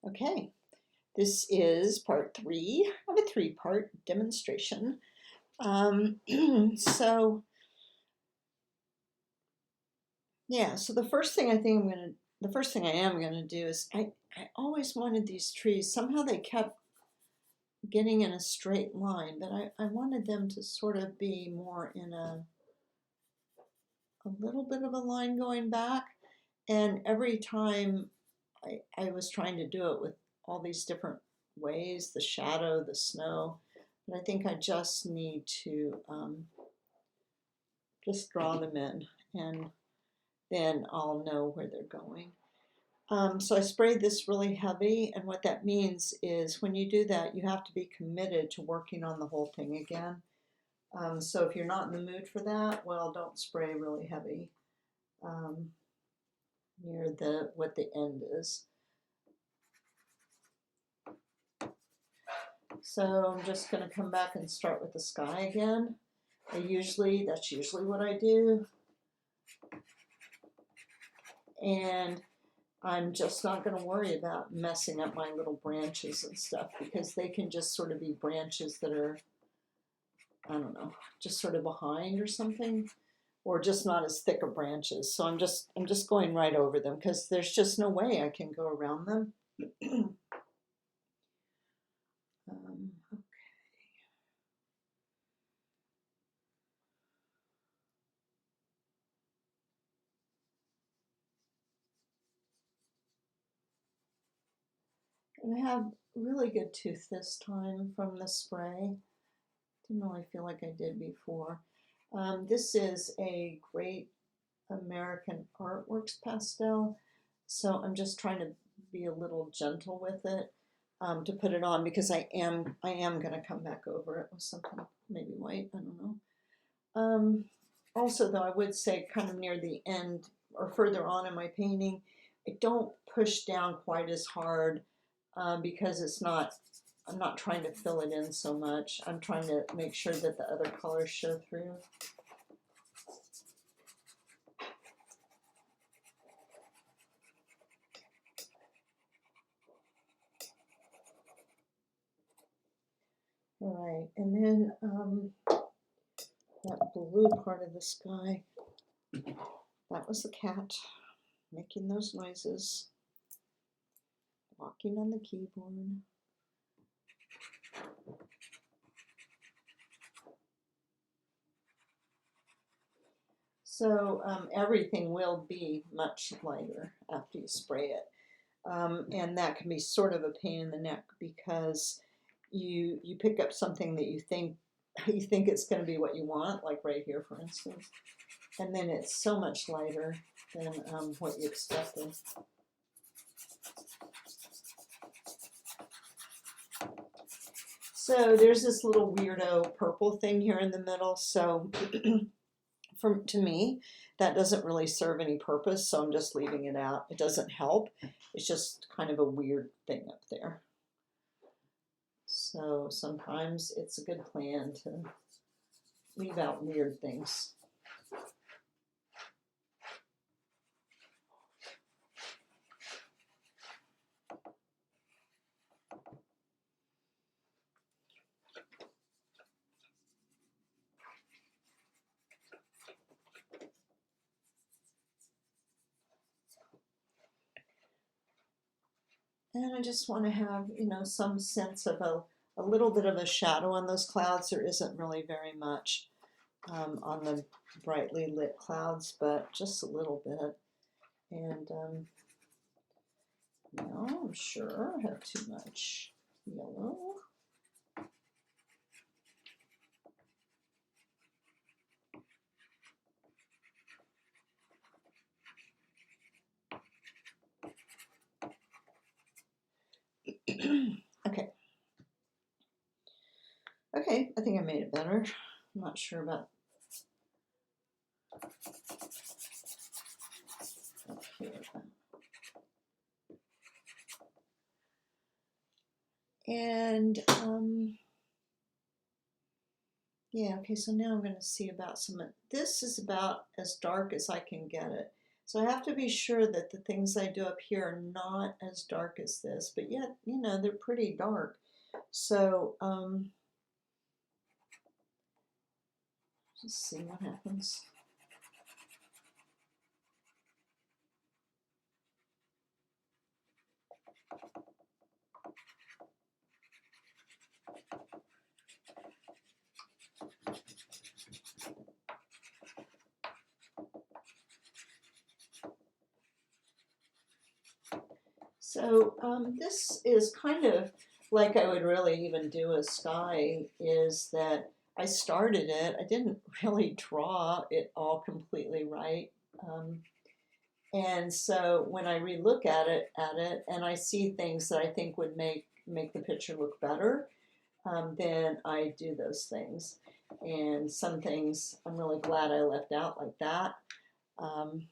Okay, this is part 3 of a 3-part demonstration. So yeah, so the first thing the first thing I am gonna do is I always wanted these trees. Somehow they kept getting in a straight line, but I wanted them to sort of be more in a little bit of a line going back. And every time I was trying to do it with all these different ways, the shadow, the snow, but I think I just need to just draw them in, and then I'll know where they're going. So I sprayed this really heavy, and what that means is when you do that, you have to be committed to working on the whole thing again. So if you're not in the mood for that, well, don't spray really heavy um, near what the end is. So I'm just going to come back and start with the sky again. That's usually what I do. And I'm just not going to worry about messing up my little branches and stuff, because they can just sort of be branches that are, I don't know, just sort of behind or something, or just not as thick of branches. So I'm just going right over them because there's just no way I can go around them. Okay. And I have really good tooth this time from the spray. Didn't really feel like I did before. This is a Great American Artworks pastel, so I'm just trying to be a little gentle with it to put it on, because I am going to come back over it with something maybe white. I don't know. Also, though, I would say kind of near the end or further on in my painting, I don't push down quite as hard because I'm not trying to fill it in so much. I'm trying to make sure that the other colors show through. All right, and then that blue part of the sky, that was the cat making those noises, walking on the keyboard. So everything will be much lighter after you spray it. And that can be sort of a pain in the neck, because you pick up something that you think it's going to be what you want, like right here, for instance, and then it's so much lighter than what you expected. So there's this little weirdo purple thing here in the middle. So to me, that doesn't really serve any purpose, so I'm just leaving it out. It doesn't help. It's just kind of a weird thing up there. So sometimes it's a good plan to leave out weird things. And I just want to have, some sense of a little bit of a shadow on those clouds. There isn't really very much on the brightly lit clouds, but just a little bit. And now I'm sure I have too much yellow. Okay. Okay, I think I made it better. I'm not sure about up here. And yeah, okay, so now I'm going to see about this is about as dark as I can get it. So I have to be sure that the things I do up here are not as dark as this, but yet, you know, they're pretty dark. So, just see what happens. So this is kind of like I would really even do a sky, is that I started it. I didn't really draw it all completely right. Um, and so when I relook at it, and I see things that I think would make the picture look better, then I do those things. And some things I'm really glad I left out like that. Um,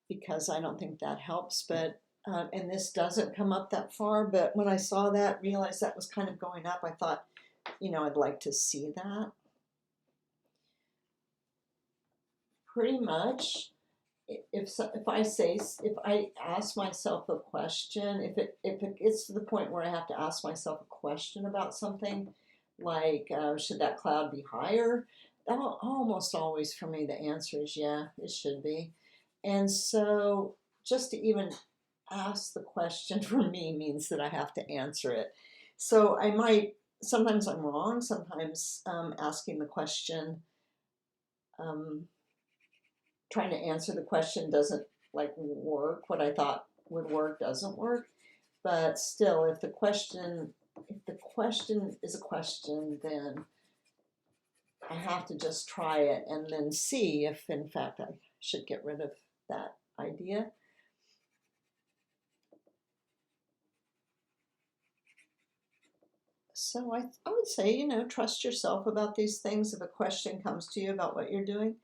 because I don't think that helps. But and this doesn't come up that far. But when I saw that, realized that was kind of going up, I thought, you know, I'd like to see that. Pretty much, if I ask myself a question, if it gets to the point where I have to ask myself a question about something, like should that cloud be higher? Almost always for me, the answer is yeah, it should be. And so just to even ask the question for me means that I have to answer it. So I might, sometimes I'm wrong, sometimes asking the question, um, trying to answer the question doesn't like work. What I thought would work doesn't work. But still, if the question is a question, then I have to just try it and then see if in fact I should get rid of that idea. So I would say, you know, trust yourself about these things. If a question comes to you about what you're doing,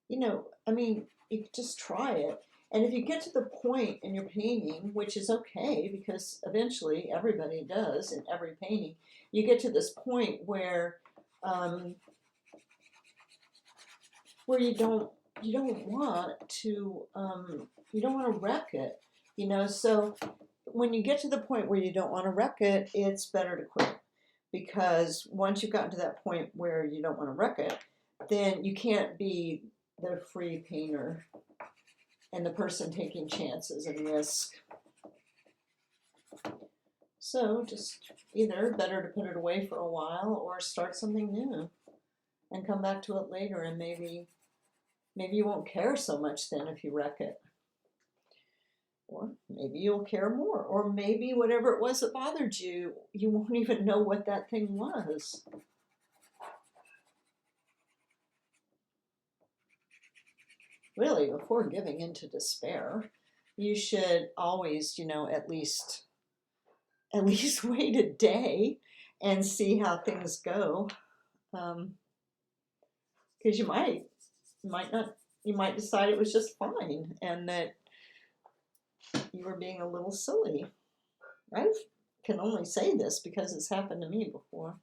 you know, I mean, you just try it. And if you get to the point in your painting, which is okay because eventually everybody does in every painting, you get to this point um, where you don't want to you don't want to wreck it, you know. So when you get to the point where you don't want to wreck it, it's better to quit, because once you've gotten to that point where you don't want to wreck it, then you can't be the free painter and the person taking chances and risk. So just either better to put it away for a while or start something new and come back to it later, and maybe you won't care so much then if you wreck it. Or maybe you'll care more. Or maybe whatever it was that bothered you, you won't even know what that thing was. Really, before giving into despair, you should always, you know, at least wait a day and see how things go. Because you might decide it was just fine and that you were being a little silly. I can only say this because it's happened to me before.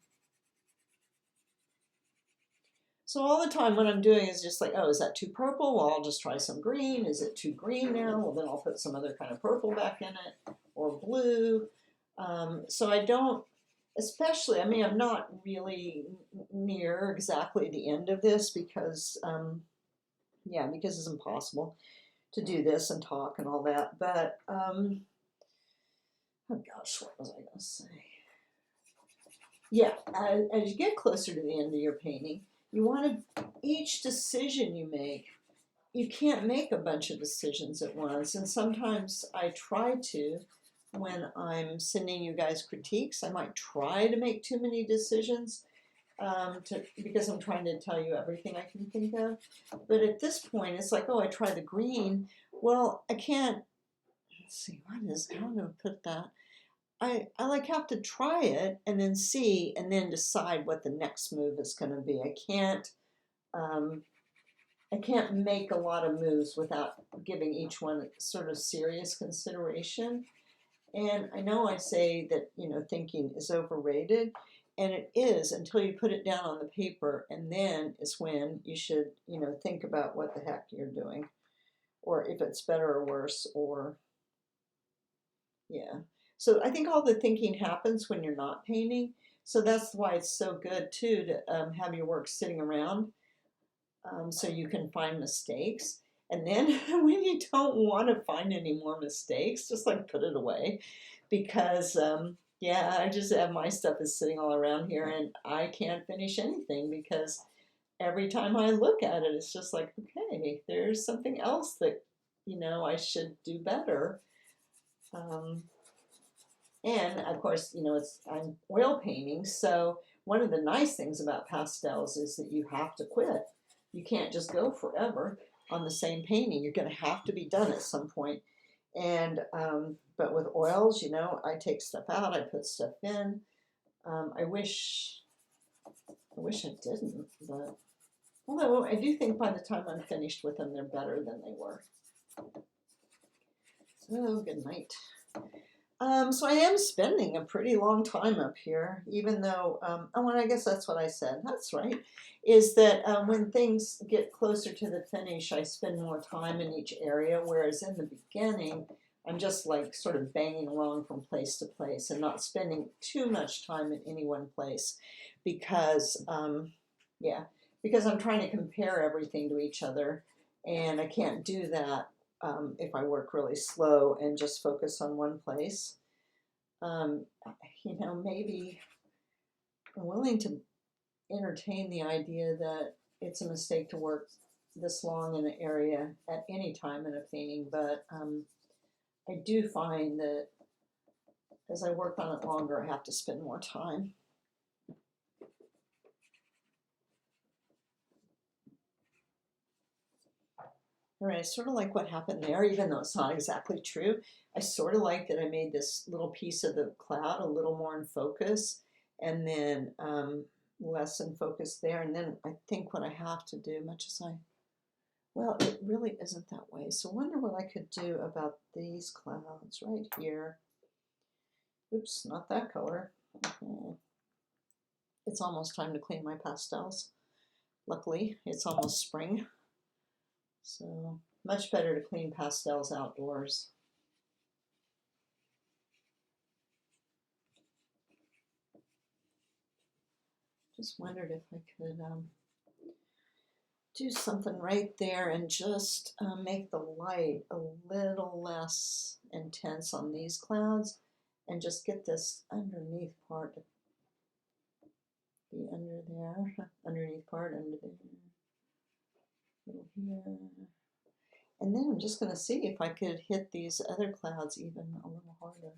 So all the time what I'm doing is just like, oh, is that too purple? Well, I'll just try some green. Is it too green now? Well, then I'll put some other kind of purple back in it, or blue. So I don't, especially, I mean, I'm not really near exactly the end of this because, yeah, because it's impossible to do this and talk and all that. But, oh gosh, what was I going to say? Yeah, as you get closer to the end of your painting, you want to, each decision you make, you can't make a bunch of decisions at once. And sometimes I try to, when I'm sending you guys critiques, I might try to make too many decisions because I'm trying to tell you everything I can think of. But at this point, it's like, oh, I try the green. Well, I can't, let's see, how do I put that? I like have to try it and then see and then decide what the next move is going to be. I can't make a lot of moves without giving each one sort of serious consideration. And I know I say that, you know, thinking is overrated, and it is until you put it down on the paper, and then is when you should, you know, think about what the heck you're doing. or if it's better or worse, or yeah. So I think all the thinking happens when you're not painting. So that's why it's so good too to have your work sitting around, so you can find mistakes. And then when you don't want to find any more mistakes, just like put it away, because yeah, I just have my stuff is sitting all around here, and I can't finish anything because every time I look at it, it's just like, okay, there's something else that I should do better. Um, and of course, I'm oil painting, so one of the nice things about pastels is that you have to quit. You can't just go forever on the same painting. You're going to have to be done at some point. And but with oils, I take stuff out, I put stuff in. I wish I didn't, but although I do think by the time I'm finished with them, they're better than they were. Oh, good night. So I am spending a pretty long time up here, even though, oh, and I guess that's what I said. That's right, is that when things get closer to the finish, I spend more time in each area, whereas in the beginning, I'm just like sort of banging along from place to place and not spending too much time in any one place because, yeah, because I'm trying to compare everything to each other, and I can't do that if I work really slow and just focus on one place. Um, Maybe I'm willing to entertain the idea that it's a mistake to work this long in an area at any time in a painting, but I do find that as I work on it longer, I have to spend more time. All right, I sort of like what happened there, even though it's not exactly true. I sort of like that I made this little piece of the cloud a little more in focus, and then less in focus there. And then I think what I have to do, well, it really isn't that way. So I wonder what I could do about these clouds right here. Oops, not that color. Okay. It's almost time to clean my pastels. Luckily, it's almost spring. So much better to clean pastels outdoors. Just wondered if I could do something right there and just make the light a little less intense on these clouds and just get this underneath part to be under there, underneath part under there, little here. And then I'm just going to see if I could hit these other clouds even a little harder.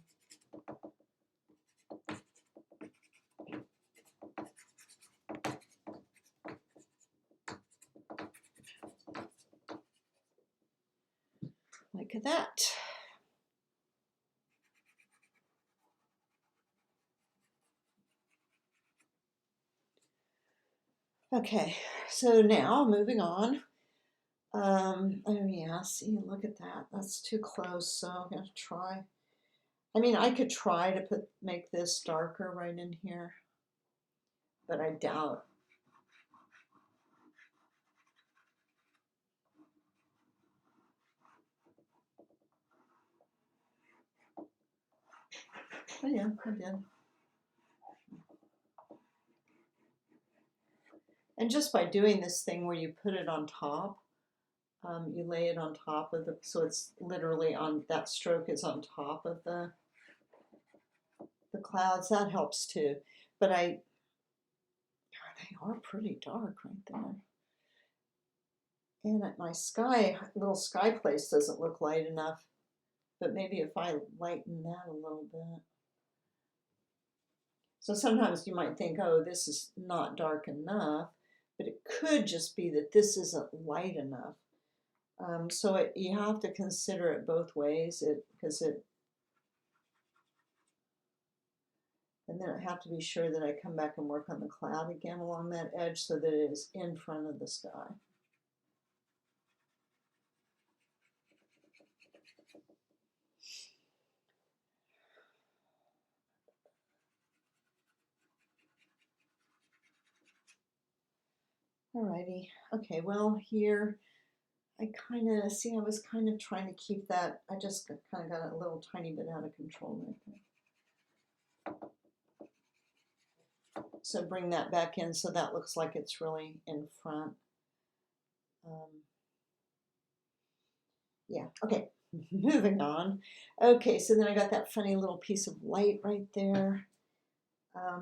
Like that. Okay, so now moving on. Oh yeah, see, look at that. That's too close, so I'm gonna try. I mean, I could try to make this darker right in here, but I doubt. Oh yeah, I did. And just by doing this thing where you put it on top, you lay it on top of so it's literally on, that stroke is on top of the clouds, that helps too. But they are pretty dark right there. And at my little sky place doesn't look light enough, but maybe if I lighten that a little bit. So sometimes you might think, oh, this is not dark enough, but it could just be that this isn't light enough. So you have to consider it both ways, and then I have to be sure that I come back and work on the cloud again along that edge so that it is in front of the sky. Alrighty, okay, well here, I kind of, see, I was kind of trying to keep that, I just kind of got a little tiny bit out of control right there. So bring that back in so that looks like it's really in front. Yeah, okay, moving on. Okay, so then I got that funny little piece of light right there.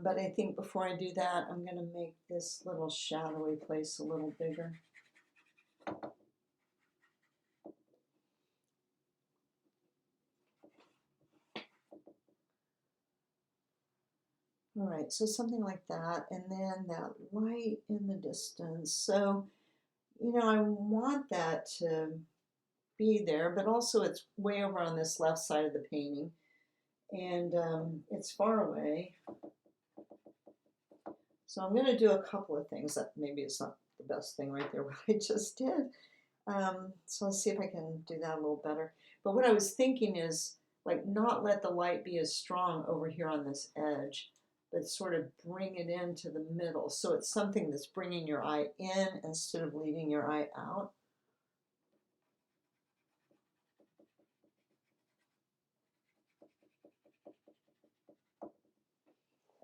But I think before I do that, I'm going to make this little shadowy place a little bigger. All right, so something like that, and then that light in the distance. So, you know, I want that to be there, but also it's way over on this left side of the painting, and it's far away. So I'm going to do a couple of things. That maybe it's not the best thing right there what I just did. So let's see if I can do that a little better. But what I was thinking is like not let the light be as strong over here on this edge, but sort of bring it into the middle. So it's something that's bringing your eye in instead of leaving your eye out.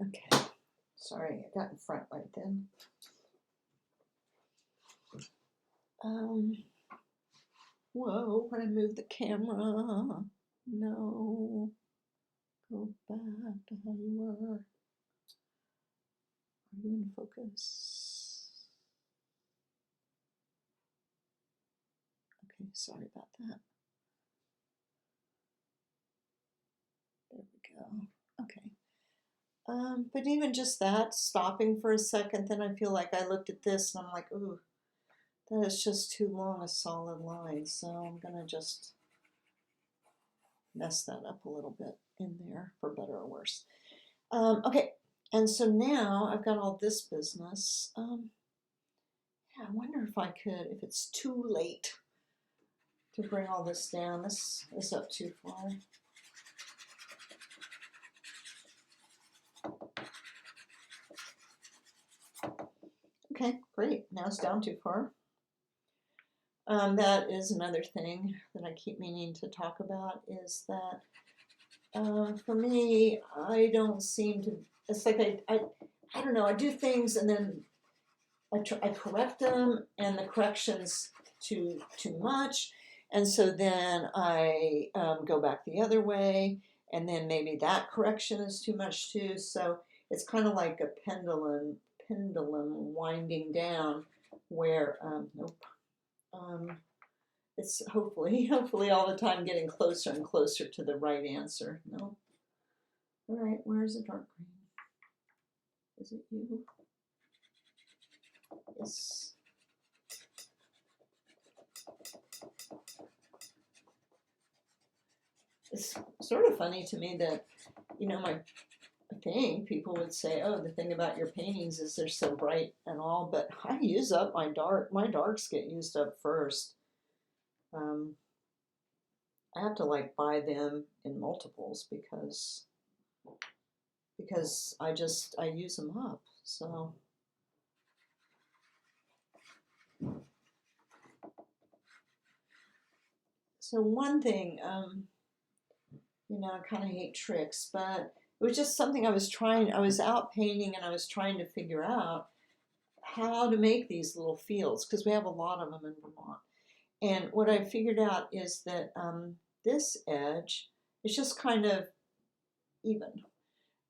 Okay, sorry, I got in front right then. Whoa, when I move the camera, no, go back to how you were. Are you in focus? Okay, sorry about that. There we go. Okay. But even just that, stopping for a second, then I feel like I looked at this and I'm like, ooh, that is just too long a solid line. So I'm gonna just mess that up a little bit in there, for better or worse. Okay, and so now I've got all this business. Yeah, I wonder if I could, if it's too late to bring all this down. This is up too far. Okay, great. Now it's down too far. That is another thing that I keep meaning to talk about is that for me, I don't seem to, it's like I don't know, I do things and then I correct them and the correction's too much. And so then I go back the other way and then maybe that correction is too much too. So it's kind of like a pendulum winding down where, nope. It's hopefully all the time getting closer and closer to the right answer. No. All right, where's the dark green? Is it you? Yes. It's sort of funny to me that, you know, I think people would say, oh, the thing about your paintings is they're so bright and all, but I use up my darks get used up first. I have to like buy them in multiples because I use them up. So one thing, you know, I kind of hate tricks, but it was just something I was out painting and I was trying to figure out how to make these little fields because we have a lot of them in Vermont. And what I figured out is that this edge is just kind of even.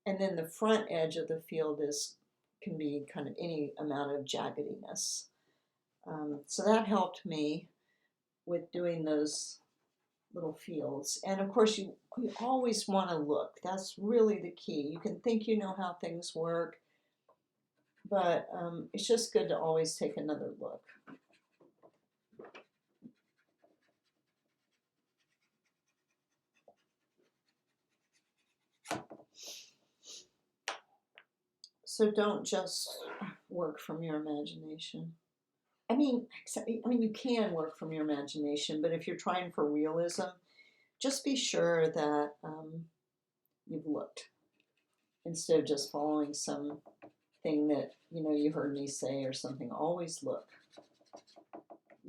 And then the front edge of the field can be kind of any amount of jaggediness. So that helped me with doing those little fields. And of course, you always want to look. That's really the key. You can think you know how things work, but it's just good to always take another look. So don't just work from your imagination. I mean, you can work from your imagination, but if you're trying for realism, just be sure that you've looked instead of just following some thing that you heard me say or something. Always look.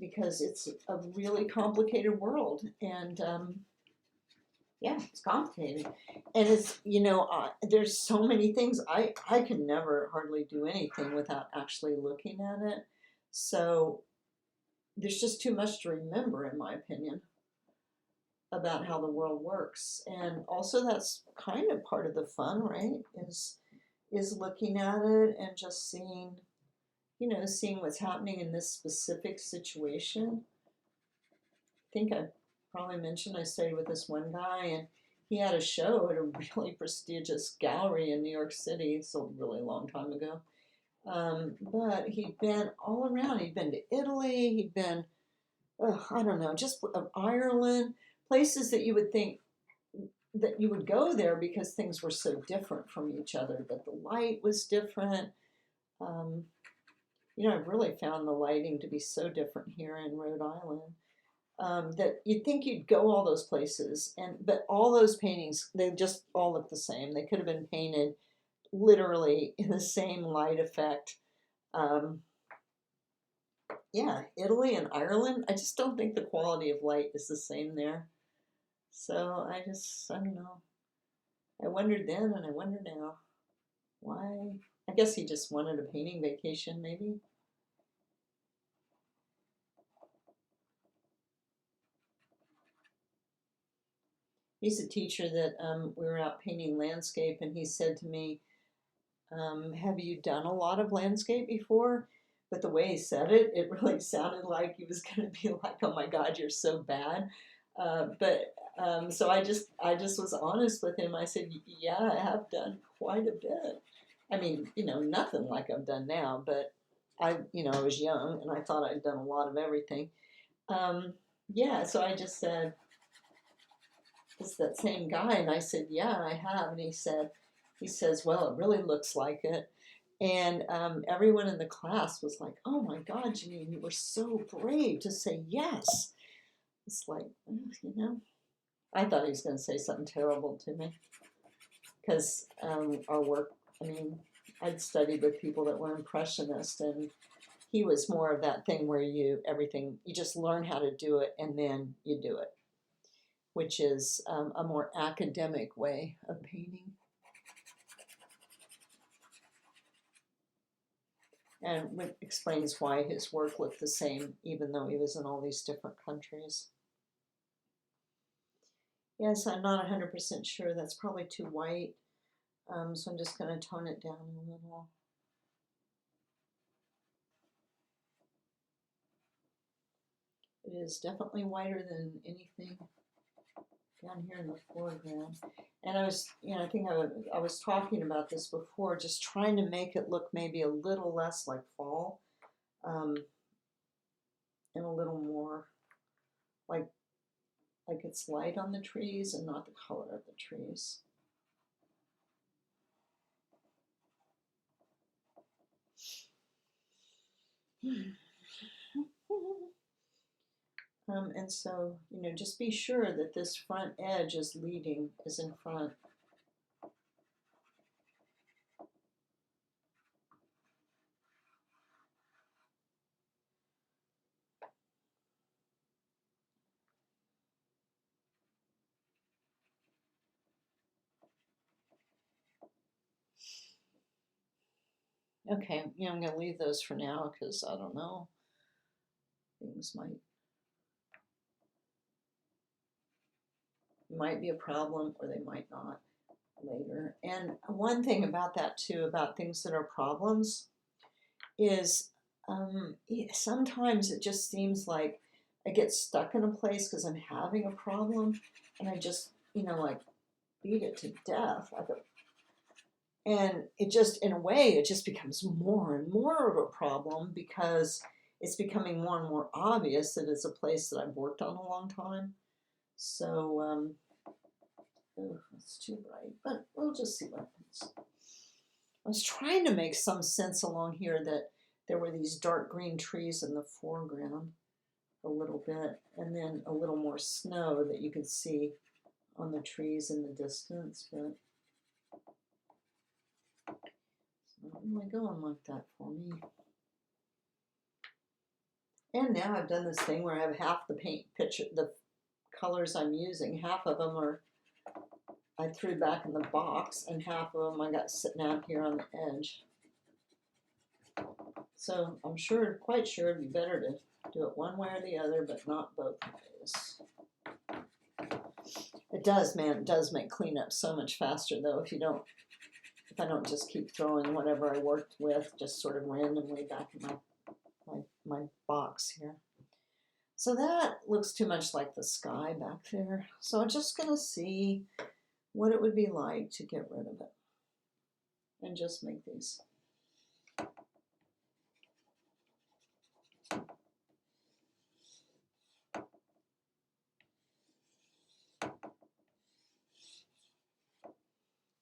because it's a really complicated world, and yeah, it's complicated, and it's there's so many things. I can never hardly do anything without actually looking at it, so there's just too much to remember, in my opinion, about how the world works. And also that's kind of part of the fun, right? Is looking at it and just seeing, seeing what's happening in this specific situation. I think I probably mentioned I studied with this one guy, and he had a show at a really prestigious gallery in New York City. It's a really long time ago. But he'd been all around. He'd been to Italy. He'd been, I don't know, just Ireland, places that you would think that you would go there because things were so different from each other, that the light was different. Um, I've really found the lighting to be so different here in Rhode Island, that you'd think you'd go all those places, but all those paintings, they just all look the same. They could have been painted literally in the same light effect. Um, yeah, Italy and Ireland, I just don't think the quality of light is the same there. So I don't know. I wondered then and I wonder now. Why? I guess he just wanted a painting vacation, maybe. He's a teacher that we were out painting landscape, and he said to me, have you done a lot of landscape before? But the way he said it, it really sounded like he was going to be like, "Oh my God, you're so bad." So I just was honest with him. I said, "Yeah, I have done quite a bit. I mean, nothing like I've done now, but I was young and I thought I'd done a lot of everything." Um, yeah, so I just said, "It's that same guy," and I said, "Yeah, I have," and he says, "Well, it really looks like it." And everyone in the class was like, "Oh my God, Jeneane, you were so brave to say yes." It's like, I thought he was going to say something terrible to me because our work, I mean, I'd studied with people that were impressionist, and he was more of that thing where you just learn how to do it and then you do it, which is a more academic way of painting. And it explains why his work looked the same, even though he was in all these different countries. Yes, I'm not 100% sure. That's probably too white. So I'm just going to tone it down a little. It is definitely whiter than anything down here in the foreground. And I think I was talking about this before, just trying to make it look maybe a little less like fall, and a little more like it's light on the trees and not the color of the trees. And so, just be sure that this front edge is in front. Okay, I'm going to leave those for now because I don't know. Things might be a problem or they might not later. And one thing about that too, about things that are problems, is sometimes it just seems like I get stuck in a place because I'm having a problem, and I just, like beat it to death. And it just, in a way, it just becomes more and more of a problem because it's becoming more and more obvious that it's a place that I've worked on a long time. So, it's too bright, but we'll just see what happens. I was trying to make some sense along here that there were these dark green trees in the foreground a little bit, and then a little more snow that you could see on the trees in the distance, but it's not really going like that for me. And now I've done this thing where I have half the paint picture, the colors I'm using, half of them are I threw back in the box, and half of them I got sitting out here on the edge. So I'm sure, quite sure it'd be better to do it one way or the other, but not both ways. It does, man, it does make cleanup so much faster though if I don't just keep throwing whatever I worked with just sort of randomly back in my box here. So that looks too much like the sky back there. So I'm just gonna see what it would be like to get rid of it and just make these.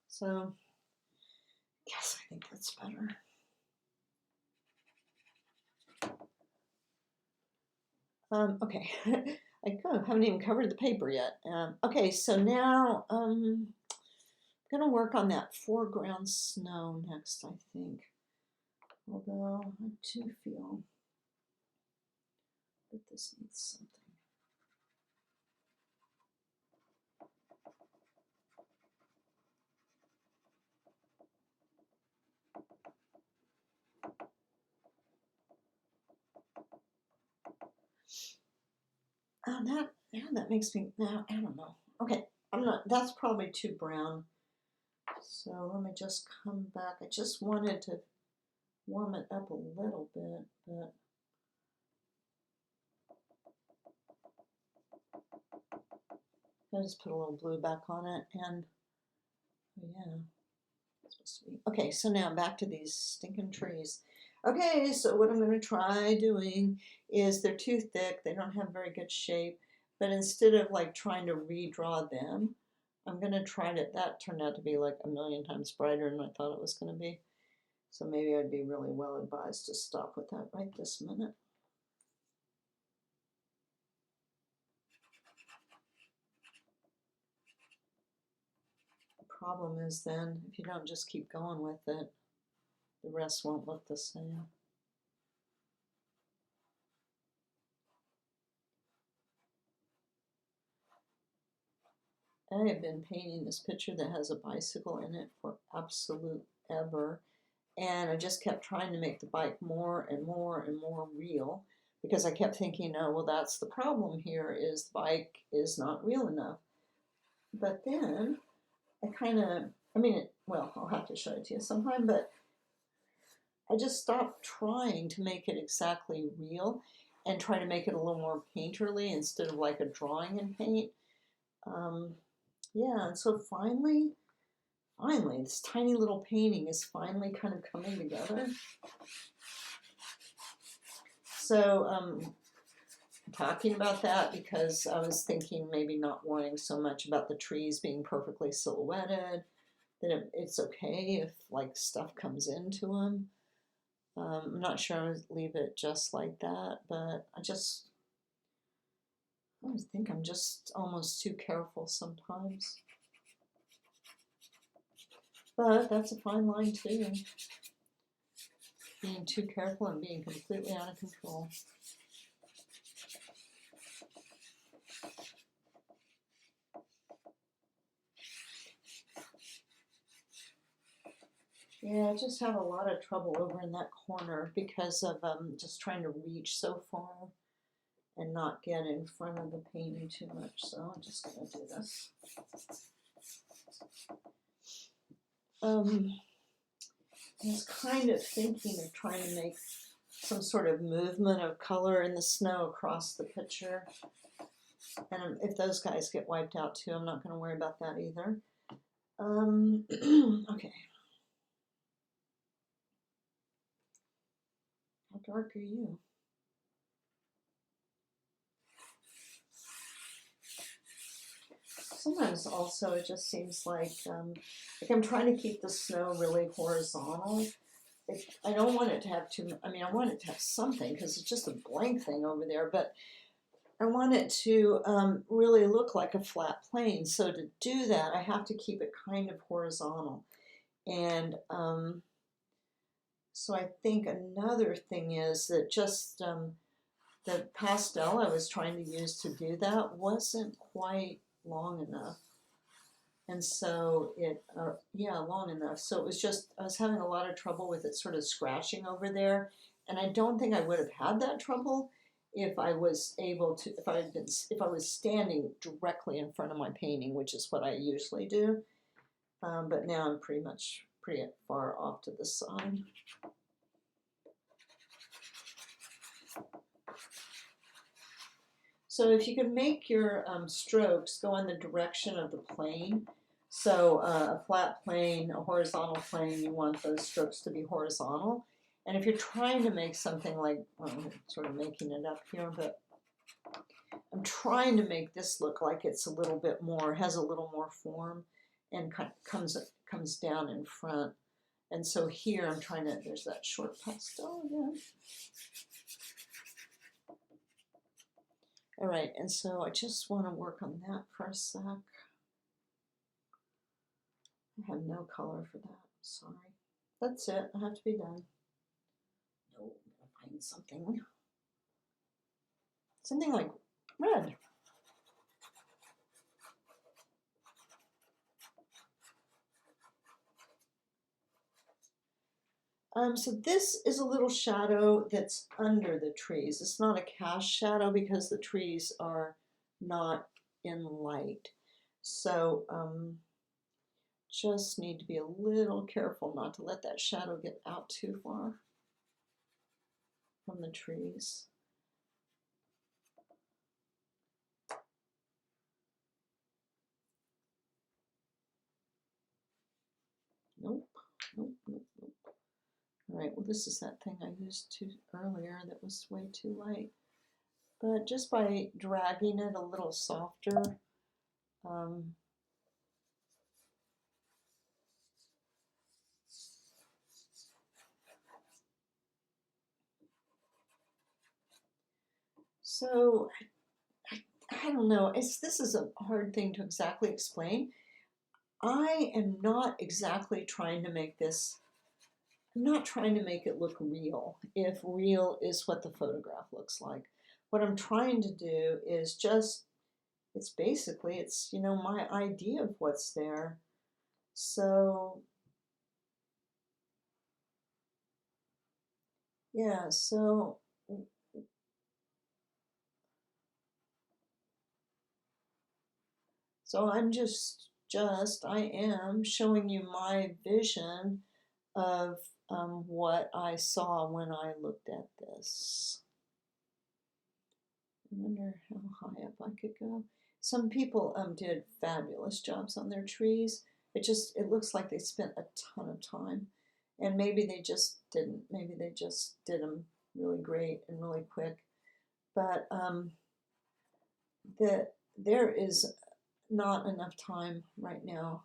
So, yes, I think that's better. Okay, I haven't even covered the paper yet. Okay, so now I'm gonna work on that foreground snow next, I think. Although I do feel that this needs something. That makes me, now I don't know. Okay, that's probably too brown. So let me just come back. I just wanted to warm it up a little bit, but I just put a little blue back on it, and oh yeah, it's supposed to be. Okay, so now back to these stinking trees. Okay, so what I'm going to try doing is they're too thick, they don't have very good shape, but instead of like trying to redraw them, I'm going to try to, that turned out to be like a million times brighter than I thought it was going to be. So maybe I'd be really well advised to stop with that right this minute. The problem is then, if you don't just keep going with it, the rest won't look the same. I have been painting this picture that has a bicycle in it for absolute ever, and I just kept trying to make the bike more and more and more real because I kept thinking, oh, well, that's the problem here, is the bike is not real enough. But then I kind of, well, I'll have to show it to you sometime, but I just stopped trying to make it exactly real and try to make it a little more painterly instead of like a drawing in paint. Yeah, and so finally, this tiny little painting is finally kind of coming together. So I'm talking about that because I was thinking maybe not worrying so much about the trees being perfectly silhouetted, that it's okay if like stuff comes into them. I'm not sure I would leave it just like that, but I think I'm just almost too careful sometimes. But that's a fine line too. Being too careful and being completely out of control. Yeah, I just have a lot of trouble over in that corner because of just trying to reach so far and not get in front of the painting too much. So I'm just going to do this. I was kind of thinking of trying to make some sort of movement of color in the snow across the picture. And if those guys get wiped out too, I'm not going to worry about that either. Okay. How dark are you? Sometimes also it just seems like I'm trying to keep the snow really horizontal. I don't want it to have I want it to have something because it's just a blank thing over there, but I want it to really look like a flat plane. So to do that, I have to keep it kind of horizontal. And so I think another thing is that just the pastel I was trying to use to do that wasn't quite long enough. And so yeah, long enough. So it was just, I was having a lot of trouble with it sort of scratching over there. And I don't think I would have had that trouble if I was able to, if I was standing directly in front of my painting, which is what I usually do. But now I'm pretty far off to the side. So if you can make your strokes go in the direction of the plane, so a flat plane, a horizontal plane, you want those strokes to be horizontal. And if you're trying to make something like, well, I'm sort of making it up here, but I'm trying to make this look like it's a little bit more, has a little more form and comes down in front. And so here I'm trying to, there's that short pastel again. All right, and so I just want to work on that for a sec. I have no color for that, sorry. That's it, I have to be done. No, I'm gonna find something like red. So this is a little shadow that's under the trees. It's not a cast shadow because the trees are not in light. So just need to be a little careful not to let that shadow get out too far from the trees. Nope, nope, nope, nope. All right, well this is that thing I used earlier that was way too light. But just by dragging it a little softer, so I don't know, this is a hard thing to exactly explain. I am not exactly trying to make this, I'm not trying to make it look real, if real is what the photograph looks like. What I'm trying to do is just, it's basically, it's, you know, my idea of what's there. So, yeah, so I'm I am showing you my vision of what I saw when I looked at this. I wonder how high up I could go. Some people did fabulous jobs on their trees. It looks like they spent a ton of time. And maybe they just didn't. Maybe they just did them really great and really quick. But there is not enough time right now.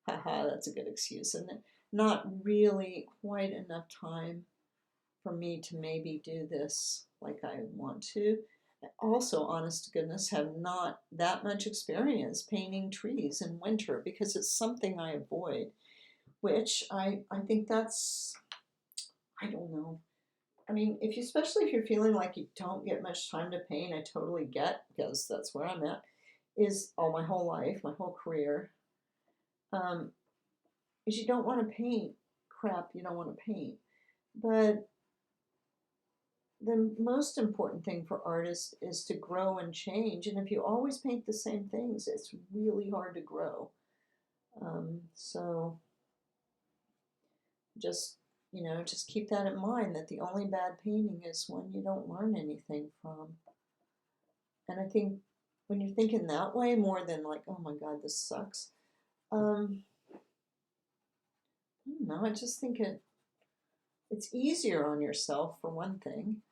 Haha, that's a good excuse, isn't it? Not really quite enough time for me to maybe do this like I want to. I also, honest to goodness, have not that much experience painting trees in winter because it's something I avoid, which I think that's, I don't know. I mean, especially if you're feeling like you don't get much time to paint, I totally get, because that's where I'm at, is all my whole life, my whole career, is you don't want to paint crap you don't want to paint. But the most important thing for artists is to grow and change. And if you always paint the same things, it's really hard to grow. So just, just keep that in mind, that the only bad painting is one you don't learn anything from. And I think when you're thinking that way, more than like, oh my God, this sucks. I don't know, I just think it's easier on yourself for one thing.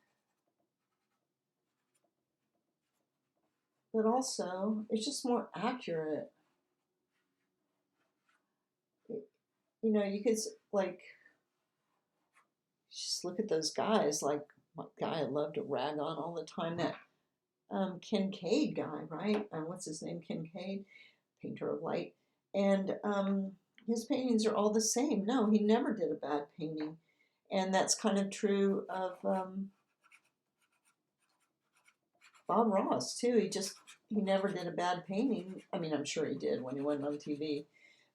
But also, it's just more accurate. You could, like, just look at those guys, like my guy I love to rag on all the time, that Kincaid guy, right? What's his name? Kincaid, painter of light. And his paintings are all the same. No, he never did a bad painting. And that's kind of true of Bob Ross too. He never did a bad painting. I mean, I'm sure he did when he went on TV,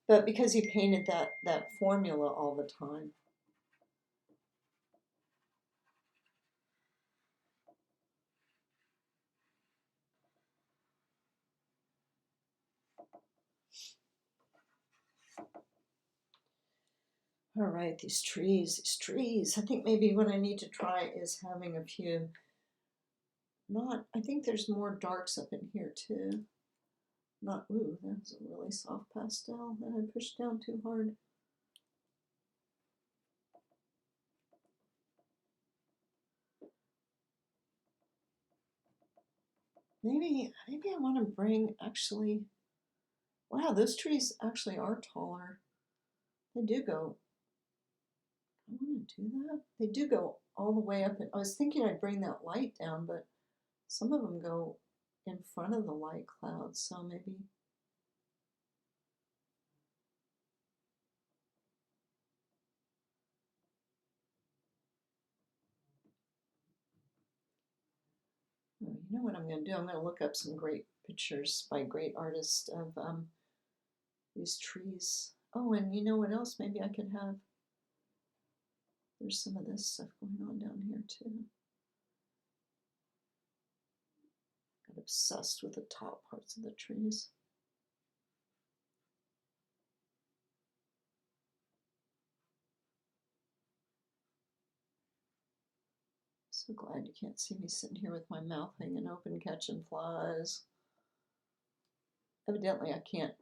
but because he painted that formula all the time. All right, these trees. I think maybe what I need to try is having a few, not, I think there's more darks up in here too. Not, ooh, that's a really soft pastel that I pushed down too hard. Maybe I want to bring, actually, wow, those trees actually are taller. They do go, I want to do that. They do go all the way up. And I was thinking I'd bring that light down, but some of them go in front of the light clouds, so maybe. Oh, you know what I'm going to do? I'm going to look up some great pictures by great artists of these trees. Oh, and you know what else? Maybe I could have. There's some of this stuff going on down here too. Got obsessed with the top parts of the trees. So glad you can't see me sitting here with my mouth hanging open catching flies. Evidently, I can't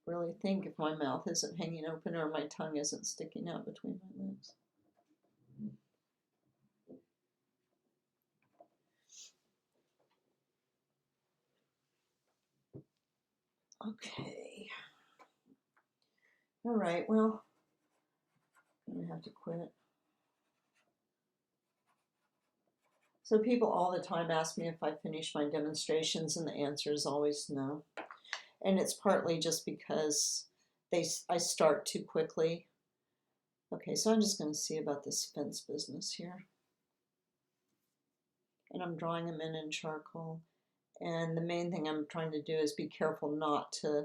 really think if my mouth isn't hanging open or my tongue isn't sticking out between my lips. Okay. All right, well, I'm going to have to quit. So people all the time ask me if I finish my demonstrations, and the answer is always no. And it's partly just because I start too quickly. Okay, so I'm just going to see about this fence business here. And I'm drawing them in charcoal. And the main thing I'm trying to do is be careful not to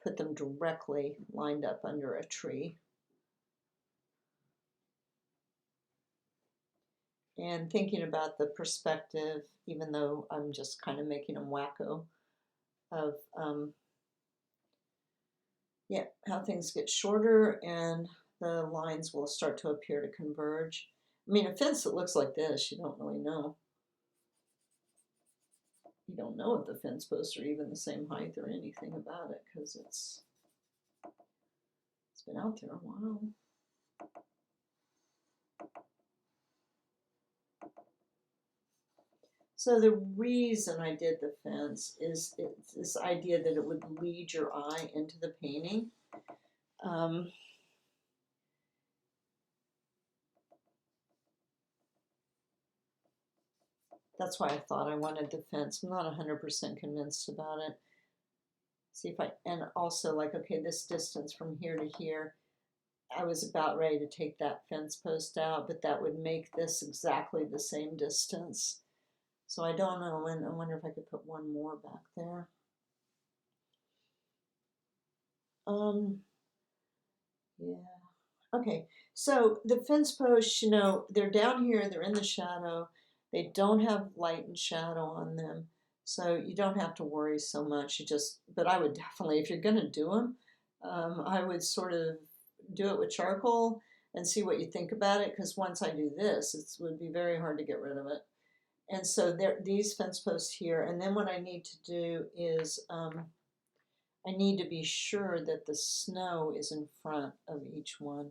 put them directly lined up under a tree. And thinking about the perspective, even though I'm just kind of making them wacko, of yeah, how things get shorter and the lines will start to appear to converge. I mean, a fence that looks like this, you don't really know. You don't know if the fence posts are even the same height or anything about it because it's been out there a while. So the reason I did the fence is it's this idea that it would lead your eye into the painting. That's why I thought I wanted the fence. I'm not 100% convinced about it. See if I, and also like, okay, this distance from here to here, I was about ready to take that fence post out, but that would make this exactly the same distance. So I don't know, and I wonder if I could put one more back there. Yeah. Okay, so the fence posts, you know, they're down here, they're in the shadow. They don't have light and shadow on them. So you don't have to worry so much. But I would definitely, if you're going to do them, I would sort of do it with charcoal and see what you think about it. Because once I do this, it would be very hard to get rid of it. And so these fence posts here. And then what I need to do is I need to be sure that the snow is in front of each one,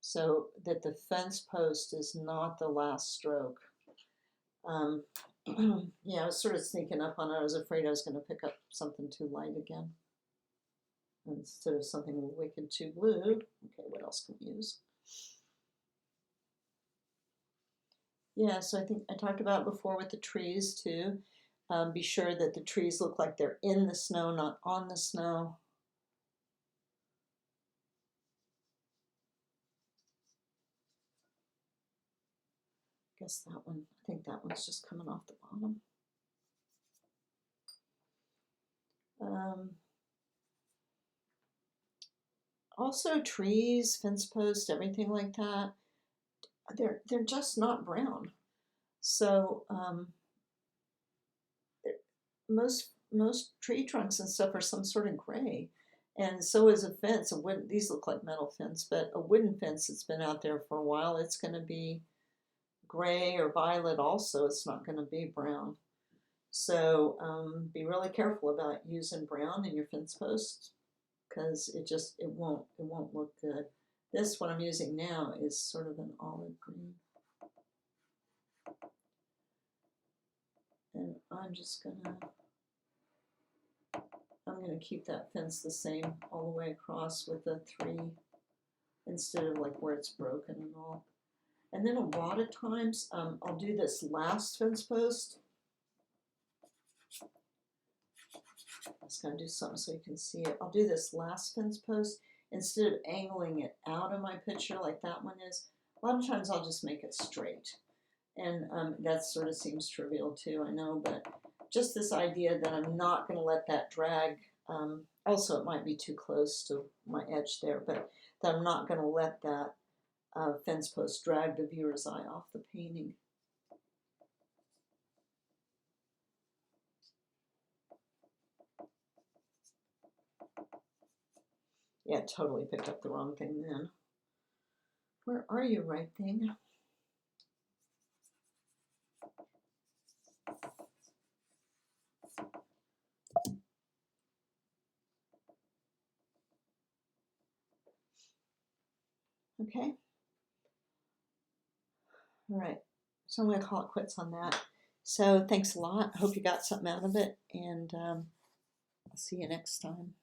so that the fence post is not the last stroke. Yeah, I was sort of sneaking up on it. I was afraid I was going to pick up something too light again instead of something wicked too blue. Okay, what else can we use? Yeah, so I think I talked about before with the trees too. Be sure that the trees look like they're in the snow, not on the snow. guess that one, I think that one's just coming off the bottom. Also trees, fence posts, everything like that, they're just not brown. So most tree trunks and stuff are some sort of gray, and so is a fence. A wooden, these look like metal fence, but a wooden fence that's been out there for a while, it's going to be gray or violet. Also, it's not going to be brown. So be really careful about using brown in your fence posts, because it won't look good. This one I'm using now is sort of an olive green. And I'm gonna keep that fence the same all the way across with a 3 instead of like where it's broken and all. And then a lot of times I'll do this last fence post. I'm just gonna do something so you can see it. I'll do this last fence post instead of angling it out of my picture like that one is. A lot of times I'll just make it straight. And that sort of seems trivial too, I know, but just this idea that I'm not going to let that drag, also it might be too close to my edge there, but that I'm not going to let that fence post drag the viewer's eye off the painting. Yeah, totally picked up the wrong thing then. Where are you, right thing? Okay. All right. So I'm going to call it quits on that. So thanks a lot. I hope you got something out of it, and I'll see you next time.